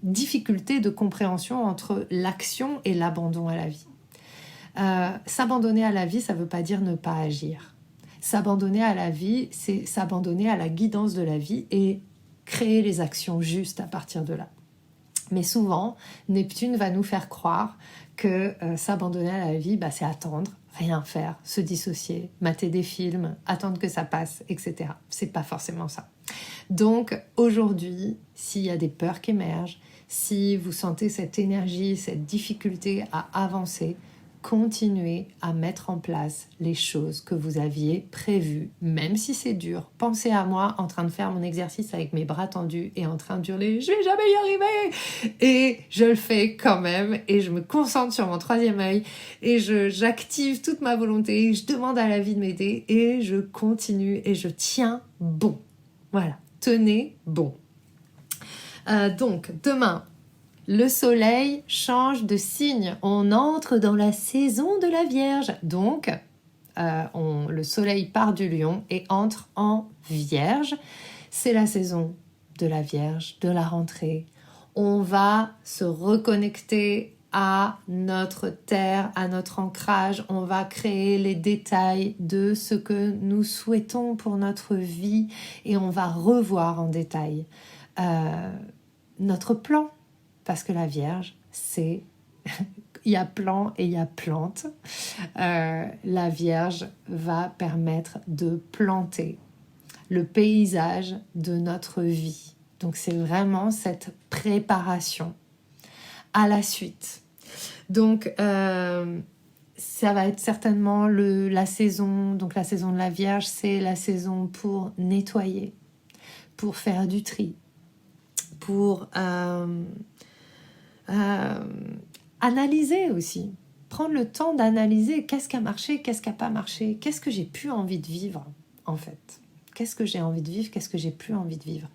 difficulté de compréhension entre l'action et l'abandon à la vie. S'abandonner à la vie, ça ne veut pas dire ne pas agir. S'abandonner à la vie, c'est s'abandonner à la guidance de la vie et créer les actions justes à partir de là. Mais souvent, Neptune va nous faire croire que s'abandonner à la vie, c'est attendre, rien faire, se dissocier, mater des films, attendre que ça passe, etc. C'est pas forcément ça. Donc aujourd'hui, s'il y a des peurs qui émergent, si vous sentez cette énergie, cette difficulté à avancer, continuez à mettre en place les choses que vous aviez prévues, même si c'est dur. Pensez à moi en train de faire mon exercice avec mes bras tendus et en train d'hurler « Je vais jamais y arriver !» Et je le fais quand même, et je me concentre sur mon troisième œil, et j'active toute ma volonté, je demande à la vie de m'aider, et je continue, et je tiens bon. Voilà, tenez bon. Donc, demain, le soleil change de signe. On entre dans la saison de la Vierge. Donc, le soleil part du Lion et entre en Vierge. C'est la saison de la Vierge, de la rentrée. On va se reconnecter à notre terre, à notre ancrage. On va créer les détails de ce que nous souhaitons pour notre vie et on va revoir en détail notre plan. Parce que la Vierge, c'est... il y a plan et il y a plante. La Vierge va permettre de planter le paysage de notre vie. Donc c'est vraiment cette préparation à la suite. Donc ça va être certainement la saison, donc la saison de la Vierge, c'est la saison pour nettoyer, pour faire du tri, pour analyser aussi. Prendre le temps d'analyser qu'est-ce qui a marché, qu'est-ce qui n'a pas marché, qu'est-ce que j'ai plus envie de vivre en fait. Qu'est-ce que j'ai envie de vivre, qu'est-ce que j'ai plus envie de vivre.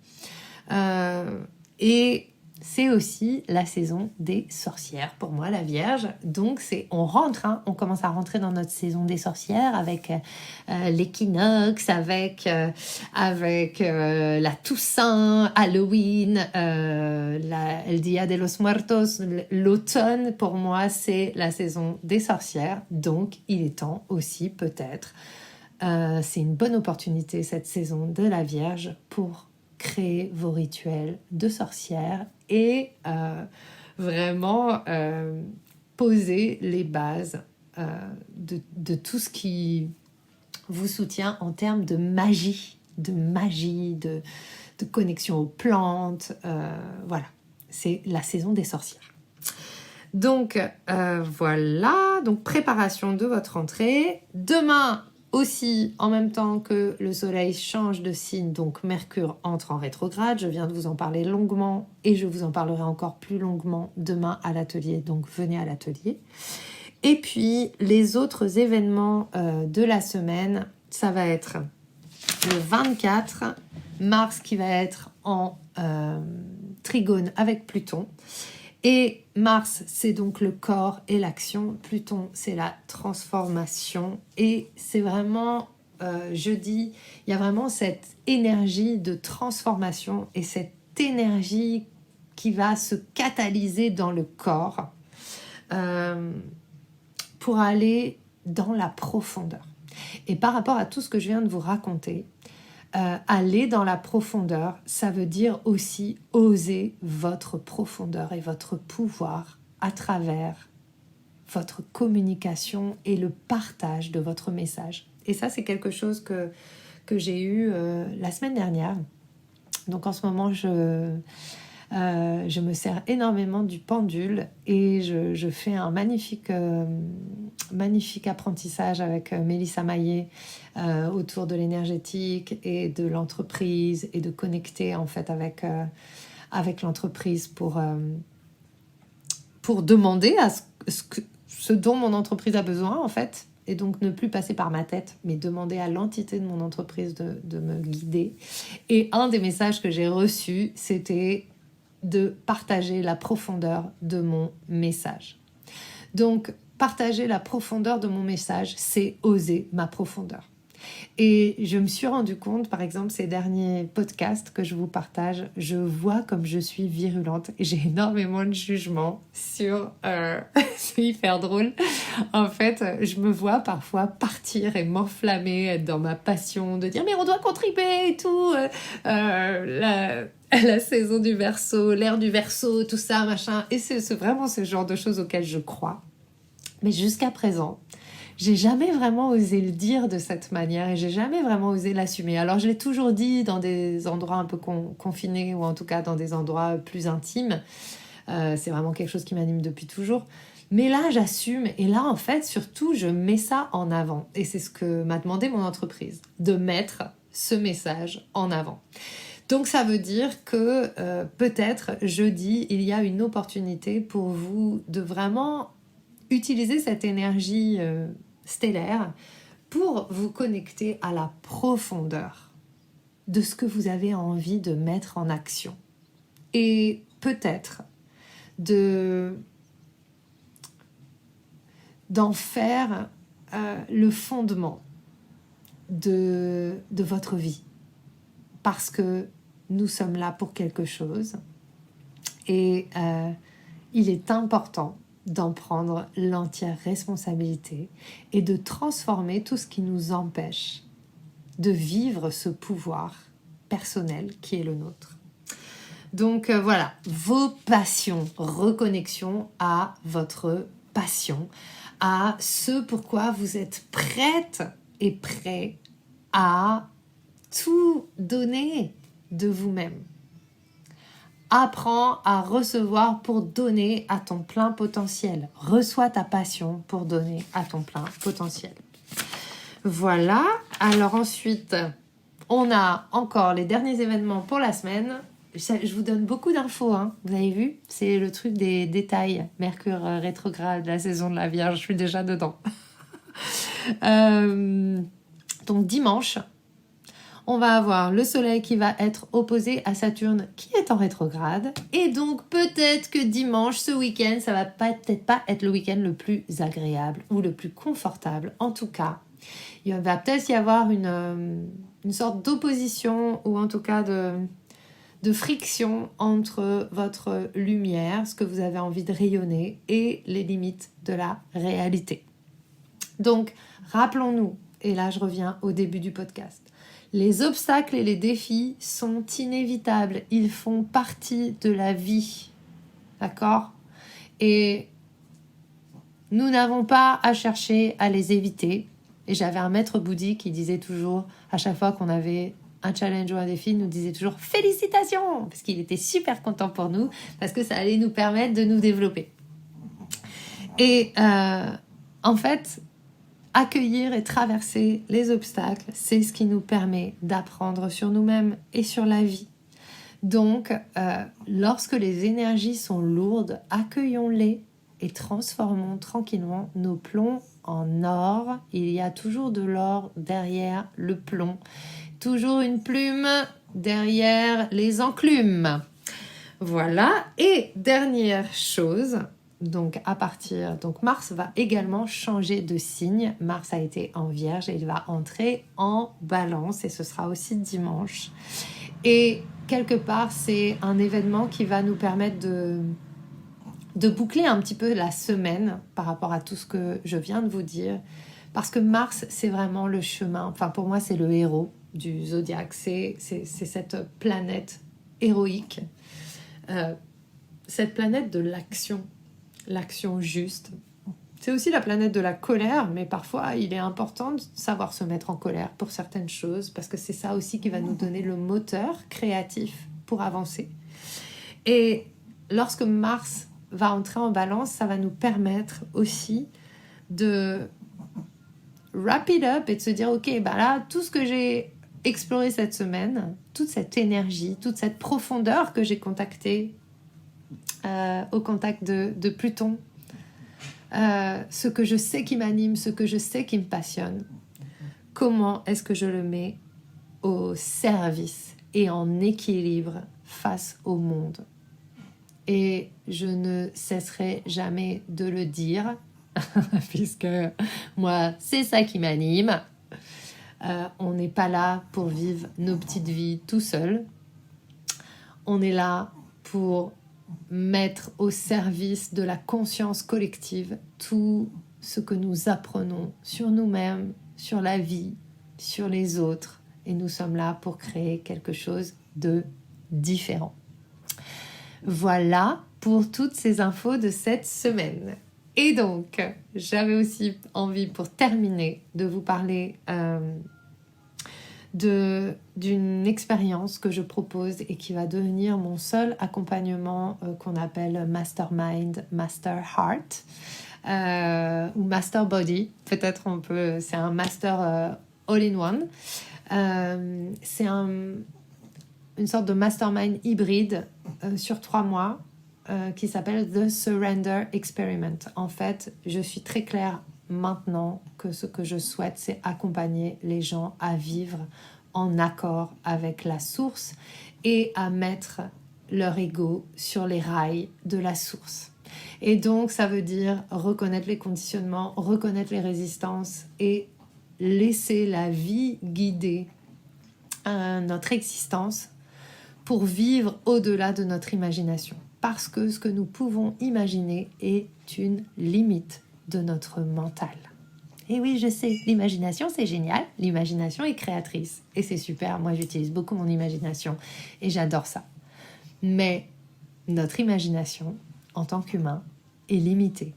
Et c'est aussi la saison des sorcières pour moi, la Vierge. Donc on rentre, on commence à rentrer dans notre saison des sorcières avec l'équinoxe, avec la Toussaint, Halloween, El Dia de los Muertos. L'automne, pour moi, c'est la saison des sorcières. Donc, il est temps aussi, peut-être, c'est une bonne opportunité, cette saison de la Vierge, pour créer vos rituels de sorcière et vraiment poser les bases de tout ce qui vous soutient en termes de magie, de connexion aux plantes. Voilà, c'est la saison des sorcières. Donc voilà, donc préparation de votre rentrée. Demain, aussi, en même temps que le soleil change de signe, donc Mercure entre en rétrograde. Je viens de vous en parler longuement et je vous en parlerai encore plus longuement demain à l'atelier. Donc venez à l'atelier. Et puis, les autres événements de la semaine, ça va être le 24, Mars qui va être en trigone avec Pluton. Et Mars, c'est donc le corps et l'action. Pluton, c'est la transformation. Et c'est vraiment, jeudi, il y a vraiment cette énergie de transformation et cette énergie qui va se catalyser dans le corps pour aller dans la profondeur. Et par rapport à tout ce que je viens de vous raconter, aller dans la profondeur, ça veut dire aussi oser votre profondeur et votre pouvoir à travers votre communication et le partage de votre message. Et ça, c'est quelque chose que j'ai eu la semaine dernière. Donc en ce moment, je me sers énormément du pendule et je fais un magnifique apprentissage avec Mélissa Maillet autour de l'énergétique et de l'entreprise et de connecter en fait avec l'entreprise pour demander à ce dont mon entreprise a besoin en fait, et donc ne plus passer par ma tête mais demander à l'entité de mon entreprise de me guider. Et un des messages que j'ai reçus, c'était de partager la profondeur de mon message. Donc, partager la profondeur de mon message, c'est oser ma profondeur. Et je me suis rendu compte, par exemple, ces derniers podcasts que je vous partage, je vois comme je suis virulente et j'ai énormément de jugements sur... c'est hyper drôle. En fait, je me vois parfois partir et m'enflammer, être dans ma passion, de dire « mais on doit contribuer et tout la saison du Verseau, l'ère du Verseau, tout ça, machin. » Et c'est vraiment ce genre de choses auxquelles je crois. Mais jusqu'à présent, j'ai jamais vraiment osé le dire de cette manière et j'ai jamais vraiment osé l'assumer. Alors je l'ai toujours dit dans des endroits un peu confinés ou en tout cas dans des endroits plus intimes. C'est vraiment quelque chose qui m'anime depuis toujours. Mais là, j'assume et là, en fait, surtout, je mets ça en avant. Et c'est ce que m'a demandé mon entreprise, de mettre ce message en avant. Donc ça veut dire que peut-être jeudi, il y a une opportunité pour vous de vraiment utiliser cette énergie stellaire pour vous connecter à la profondeur de ce que vous avez envie de mettre en action. Et peut-être d'en faire le fondement de votre vie. Parce que nous sommes là pour quelque chose et il est important d'en prendre l'entière responsabilité et de transformer tout ce qui nous empêche de vivre ce pouvoir personnel qui est le nôtre. Donc voilà, vos passions, reconnexion à votre passion, à ce pourquoi vous êtes prête et prêt à tout donner de vous-même, Apprends à recevoir pour donner à ton plein potentiel. Reçois ta passion pour donner à ton plein potentiel. Voilà. Alors ensuite, on a encore les derniers événements pour la semaine. Je vous donne beaucoup d'infos, hein. Vous avez vu? C'est le truc des détails. Mercure rétrograde, la saison de la Vierge, je suis déjà dedans. Donc dimanche, on va avoir le soleil qui va être opposé à Saturne qui est en rétrograde. Et donc peut-être que dimanche, ce week-end, ça va peut-être pas être le week-end le plus agréable ou le plus confortable. En tout cas, il va peut-être y avoir une sorte d'opposition ou en tout cas de friction entre votre lumière, ce que vous avez envie de rayonner, et les limites de la réalité. Donc, rappelons-nous, et là je reviens au début du podcast, les obstacles et les défis sont inévitables, ils font partie de la vie, d'accord? Et nous n'avons pas à chercher à les éviter. Et j'avais un maître bouddhique qui disait toujours, à chaque fois qu'on avait un challenge ou un défi, il nous disait toujours félicitations, parce qu'il était super content pour nous, parce que ça allait nous permettre de nous développer. Et en fait, accueillir et traverser les obstacles, c'est ce qui nous permet d'apprendre sur nous-mêmes et sur la vie. Donc, lorsque les énergies sont lourdes, accueillons-les et transformons tranquillement nos plombs en or. Il y a toujours de l'or derrière le plomb. Toujours une plume derrière les enclumes. Voilà. Et dernière chose, donc Mars va également changer de signe. Mars a été en Vierge et il va entrer en Balance et ce sera aussi dimanche. Et quelque part, c'est un événement qui va nous permettre de boucler un petit peu la semaine par rapport à tout ce que je viens de vous dire. Parce que Mars, c'est vraiment le chemin. Enfin, pour moi, c'est le héros du zodiaque. C'est cette planète héroïque. Cette planète de l'action. L'action juste. C'est aussi la planète de la colère, mais parfois, il est important de savoir se mettre en colère pour certaines choses, parce que c'est ça aussi qui va nous donner le moteur créatif pour avancer. Et lorsque Mars va entrer en Balance, ça va nous permettre aussi de wrap it up et de se dire, ok, bah là, tout ce que j'ai exploré cette semaine, toute cette énergie, toute cette profondeur que j'ai contactée au contact de Pluton, ce que je sais qui m'anime, ce que je sais qui me passionne, comment est-ce que je le mets au service et en équilibre face au monde. Et je ne cesserai jamais de le dire, puisque moi, c'est ça qui m'anime. On n'est pas là pour vivre nos petites vies tout seul. On est là pour mettre au service de la conscience collective tout ce que nous apprenons sur nous-mêmes, sur la vie, sur les autres. Et nous sommes là pour créer quelque chose de différent. Voilà pour toutes ces infos de cette semaine. Et donc, j'avais aussi envie, pour terminer, de vous parler d'une expérience que je propose et qui va devenir mon seul accompagnement qu'on appelle Mastermind, Master Heart ou Master Body. Peut-être c'est un Master All-in-One. C'est une sorte de mastermind hybride sur 3 mois qui s'appelle The Surrender Experiment. En fait, je suis très claire maintenant que ce que je souhaite, c'est accompagner les gens à vivre en accord avec la source et à mettre leur ego sur les rails de la source. Et donc, ça veut dire reconnaître les conditionnements, reconnaître les résistances et laisser la vie guider notre existence pour vivre au-delà de notre imagination. Parce que ce que nous pouvons imaginer est une limite de notre mental. Et oui, je sais, l'imagination, c'est génial. L'imagination est créatrice. Et c'est super. Moi, j'utilise beaucoup mon imagination. Et j'adore ça. Mais notre imagination, en tant qu'humain, est limitée.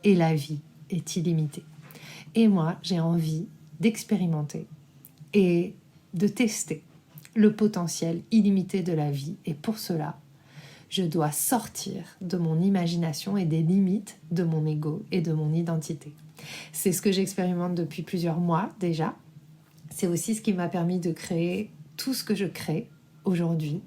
Et la vie est illimitée. Et moi, j'ai envie d'expérimenter et de tester le potentiel illimité de la vie. Et pour cela, Je dois sortir de mon imagination et des limites de mon ego et de mon identité. C'est ce que j'expérimente depuis plusieurs mois déjà. C'est aussi ce qui m'a permis de créer tout ce que je crée aujourd'hui.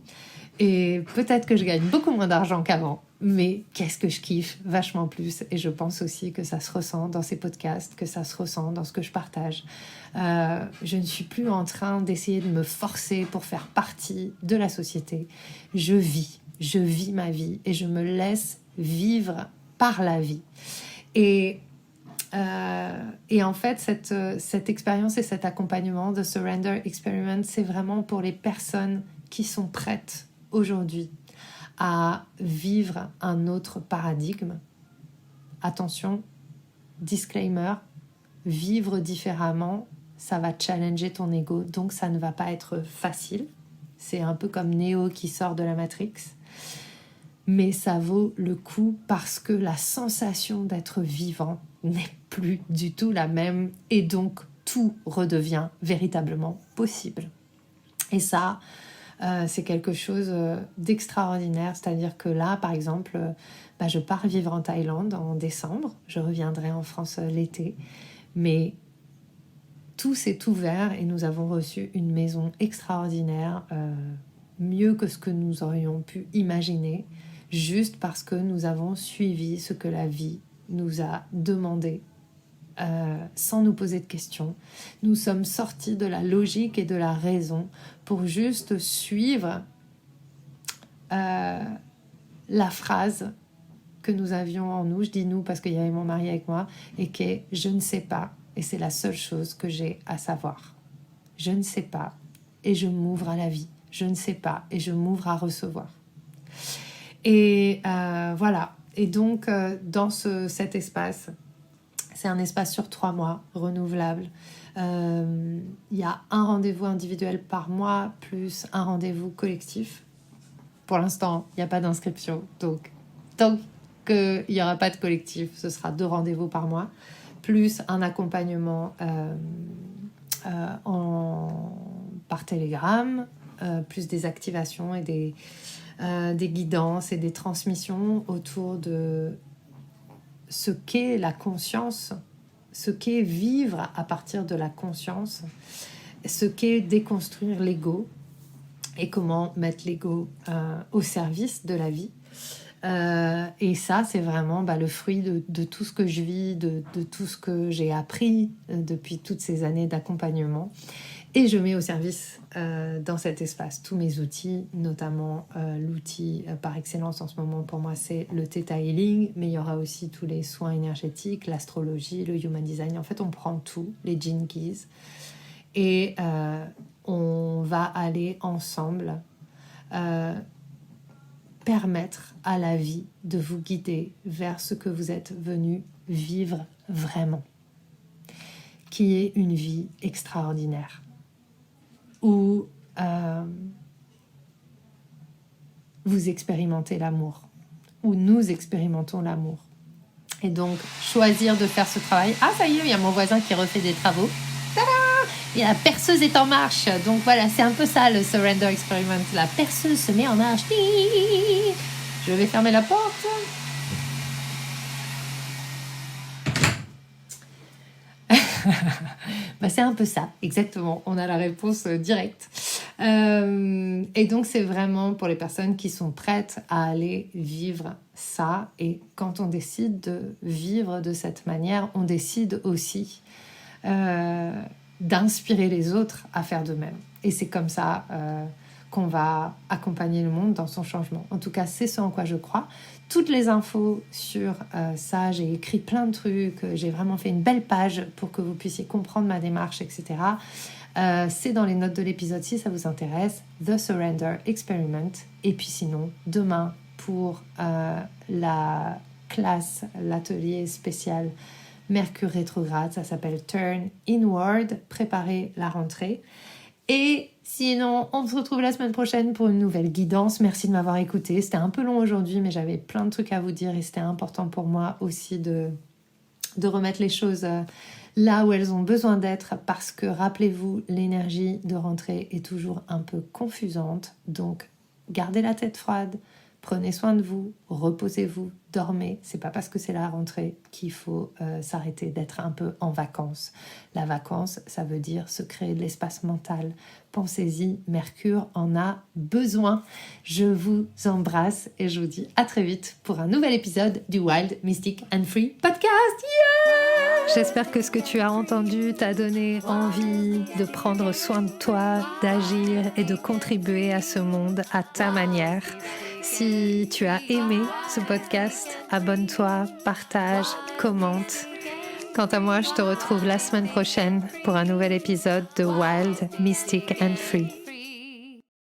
Et peut-être que je gagne beaucoup moins d'argent qu'avant, mais qu'est-ce que je kiffe vachement plus. Et je pense aussi que ça se ressent dans ces podcasts, que ça se ressent dans ce que je partage. Je ne suis plus en train d'essayer de me forcer pour faire partie de la société. Je vis ma vie et je me laisse vivre par la vie. Et en fait, cette expérience et cet accompagnement de Surrender Experiment, c'est vraiment pour les personnes qui sont prêtes aujourd'hui à vivre un autre paradigme. Attention, disclaimer, vivre différemment, ça va challenger ton ego, donc ça ne va pas être facile. C'est un peu comme Neo qui sort de la Matrix. Mais ça vaut le coup parce que la sensation d'être vivant n'est plus du tout la même et donc tout redevient véritablement possible. Et ça, c'est quelque chose d'extraordinaire. C'est-à-dire que là, par exemple, je pars vivre en Thaïlande en décembre. Je reviendrai en France l'été. Mais tout s'est ouvert et nous avons reçu une maison extraordinaire, mieux que ce que nous aurions pu imaginer, juste parce que nous avons suivi ce que la vie nous a demandé, sans nous poser de questions. Nous sommes sortis de la logique et de la raison pour juste suivre la phrase que nous avions en nous, je dis nous parce qu'il y avait mon mari avec moi, et qui est « je ne sais pas ». Et c'est la seule chose que j'ai à savoir. Je ne sais pas et je m'ouvre à la vie. Je ne sais pas et je m'ouvre à recevoir. Et voilà. Et donc, dans cet espace, c'est un espace sur 3 mois, renouvelable. Il y a un rendez-vous individuel par mois, plus un rendez-vous collectif. Pour l'instant, il n'y a pas d'inscription. Donc, tant qu'il n'y aura pas de collectif, ce sera 2 rendez-vous par mois, plus un accompagnement par Telegram, plus des activations et des guidances et des transmissions autour de ce qu'est la conscience, ce qu'est vivre à partir de la conscience, ce qu'est déconstruire l'ego et comment mettre l'ego au service de la vie. Et ça, c'est vraiment le fruit de tout ce que je vis, de tout ce que j'ai appris depuis toutes ces années d'accompagnement. Et je mets au service dans cet espace tous mes outils, notamment l'outil par excellence en ce moment pour moi, c'est le Theta Healing, mais il y aura aussi tous les soins énergétiques, l'astrologie, le Human Design. En fait, on prend tout, les Gene Keys, et on va aller ensemble permettre à la vie de vous guider vers ce que vous êtes venu vivre vraiment, qui est une vie extraordinaire, où vous expérimentez l'amour, où nous expérimentons l'amour. Et donc, choisir de faire ce travail. Ah, ça y est, il y a mon voisin qui refait des travaux. Tada! Et la perceuse est en marche. Donc voilà, c'est un peu ça le Surrender Experiment. La perceuse se met en marche. Je vais fermer la porte. C'est un peu ça, exactement. On a la réponse directe. Et donc, c'est vraiment pour les personnes qui sont prêtes à aller vivre ça. Et quand on décide de vivre de cette manière, on décide aussi d'inspirer les autres à faire de même. Et c'est comme ça qu'on va accompagner le monde dans son changement. En tout cas, c'est ce en quoi je crois. Toutes les infos sur ça, j'ai écrit plein de trucs, j'ai vraiment fait une belle page pour que vous puissiez comprendre ma démarche, etc. C'est dans les notes de l'épisode si ça vous intéresse, The Surrender Experiment. Et puis sinon, demain, pour la classe, l'atelier spécial Mercure rétrograde, ça s'appelle Turn Inward, préparer la rentrée. Et sinon, on se retrouve la semaine prochaine pour une nouvelle guidance. Merci de m'avoir écouté. C'était un peu long aujourd'hui, mais j'avais plein de trucs à vous dire et c'était important pour moi aussi de remettre les choses là où elles ont besoin d'être, parce que rappelez-vous, l'énergie de rentrée est toujours un peu confusante. Donc, gardez la tête froide, Prenez soin de vous, reposez-vous, dormez. C'est pas parce que c'est la rentrée qu'il faut s'arrêter d'être un peu en vacances. La vacance, ça veut dire se créer de l'espace mental. Pensez-y, Mercure en a besoin. Je vous embrasse et je vous dis à très vite pour un nouvel épisode du Wild, Mystic and Free Podcast. Yeah! J'espère que ce que tu as entendu t'a donné envie de prendre soin de toi, d'agir et de contribuer à ce monde à ta manière. Si tu as aimé ce podcast, abonne-toi, partage, commente. Quant à moi, je te retrouve la semaine prochaine pour un nouvel épisode de Wild, Mystic and Free.